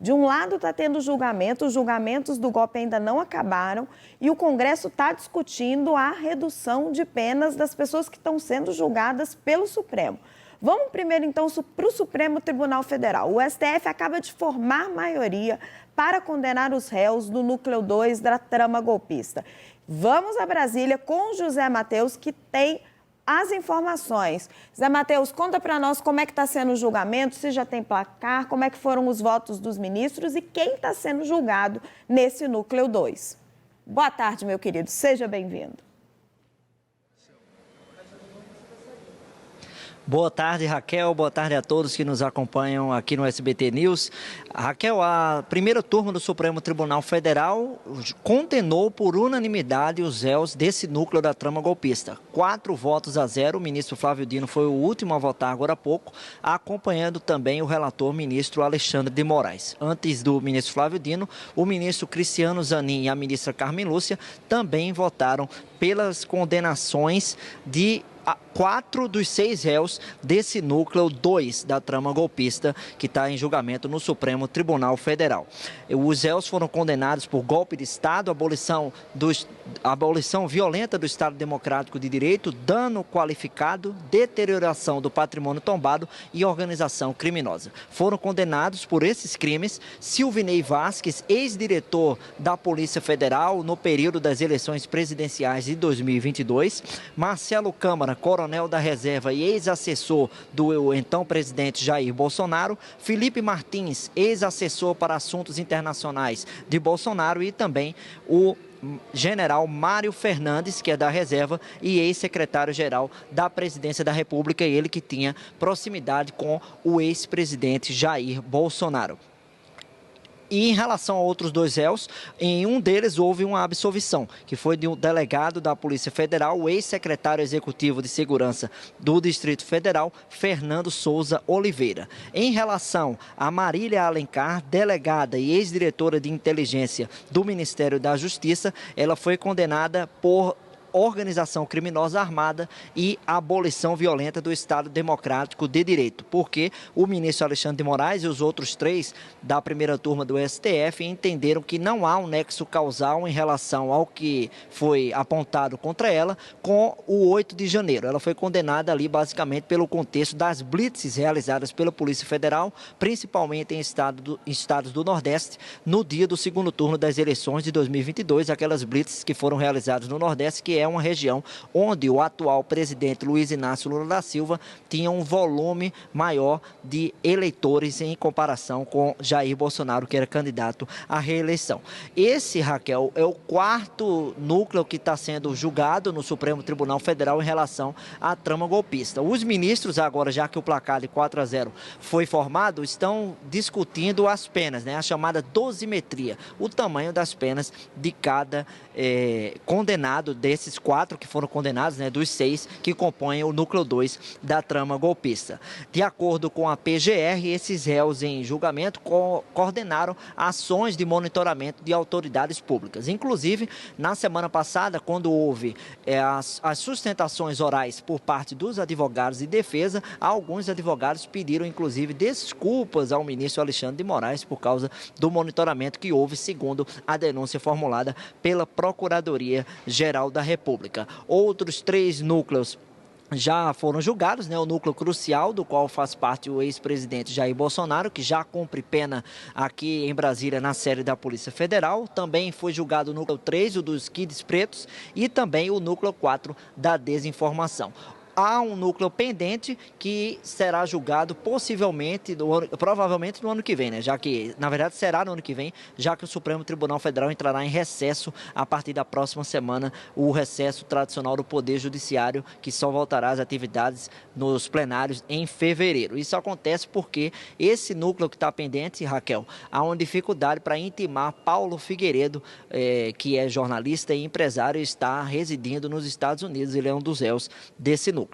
De um lado está tendo julgamento, os julgamentos do golpe ainda não acabaram e o Congresso está discutindo a redução de penas das pessoas que estão sendo julgadas pelo Supremo. Vamos primeiro então para o Supremo Tribunal Federal. O STF acaba de formar maioria para condenar os réus do núcleo 2 da trama golpista. Vamos a Brasília com José Matheus, que tem as informações. Zé Matheus, conta para nós como é que está sendo o julgamento, se já tem placar, como é que foram os votos dos ministros e quem está sendo julgado nesse núcleo 2. Boa tarde, meu querido, seja bem-vindo. Boa tarde, Raquel. Boa tarde a todos que nos acompanham aqui no SBT News. Raquel, a primeira turma do Supremo Tribunal Federal condenou por unanimidade os réus desse núcleo da trama golpista. 4 votos a 0. O ministro Flávio Dino foi o último a votar agora há pouco, acompanhando também o relator ministro Alexandre de Moraes. Antes do ministro Flávio Dino, o ministro Cristiano Zanin e a ministra Carmen Lúcia também votaram pelas condenações de 4 dos 6 réus desse núcleo 2 da trama golpista que está em julgamento no Supremo Tribunal Federal. Os réus foram condenados por golpe de Estado, abolição violenta do Estado Democrático de Direito, dano qualificado, deterioração do patrimônio tombado e organização criminosa. Foram condenados por esses crimes Silvinei Vasquez, ex-diretor da Polícia Federal no período das eleições presidenciais de 2022, Marcelo Câmara, coronel da reserva e ex-assessor do então presidente Jair Bolsonaro, Felipe Martins, ex-assessor para assuntos internacionais de Bolsonaro e também o general Mário Fernandes, que é da reserva e ex-secretário-geral da Presidência da República, ele que tinha proximidade com o ex-presidente Jair Bolsonaro. E em relação a outros 2 réus, em um deles houve uma absolvição, que foi de um delegado da Polícia Federal, o ex-secretário executivo de Segurança do Distrito Federal, Fernando Souza Oliveira. Em relação a Marília Alencar, delegada e ex-diretora de inteligência do Ministério da Justiça, ela foi condenada por organização criminosa armada e abolição violenta do Estado Democrático de Direito, porque o ministro Alexandre de Moraes e os outros 3 da primeira turma do STF entenderam que não há um nexo causal em relação ao que foi apontado contra ela com o 8 de janeiro. Ela foi condenada ali basicamente pelo contexto das blitzes realizadas pela Polícia Federal, principalmente em estados do Nordeste, no dia do segundo turno das eleições de 2022, aquelas blitzes que foram realizadas no Nordeste, que é uma região onde o atual presidente Luiz Inácio Lula da Silva tinha um volume maior de eleitores em comparação com Jair Bolsonaro, que era candidato à reeleição. Esse, Raquel, é o 4º núcleo que está sendo julgado no Supremo Tribunal Federal em relação à trama golpista. Os ministros, agora, já que o placar de 4-0 foi formado, estão discutindo as penas, né? A chamada dosimetria, o tamanho das penas de cada condenado desses 4 que foram condenados, né, dos 6 que compõem o núcleo 2 da trama golpista. De acordo com a PGR, esses réus em julgamento coordenaram ações de monitoramento de autoridades públicas. Inclusive, na semana passada, quando houve as sustentações orais por parte dos advogados de defesa, alguns advogados pediram, inclusive, desculpas ao ministro Alexandre de Moraes por causa do monitoramento que houve, segundo a denúncia formulada pela Procuradoria-Geral da República. Outros 3 núcleos já foram julgados, né? O núcleo crucial, do qual faz parte o ex-presidente Jair Bolsonaro, que já cumpre pena aqui em Brasília na sede da Polícia Federal. Também foi julgado o núcleo 3, o dos Kids Pretos, e também o núcleo 4 da desinformação. Há um núcleo pendente que será julgado provavelmente no ano que vem, né? Já que, na verdade, será no ano que vem, já que o Supremo Tribunal Federal entrará em recesso a partir da próxima semana, o recesso tradicional do Poder Judiciário, que só voltará às atividades nos plenários em fevereiro. Isso acontece porque esse núcleo que está pendente, Raquel, há uma dificuldade para intimar Paulo Figueiredo, que é jornalista e empresário e está residindo nos Estados Unidos. Ele é um dos réus desse núcleo.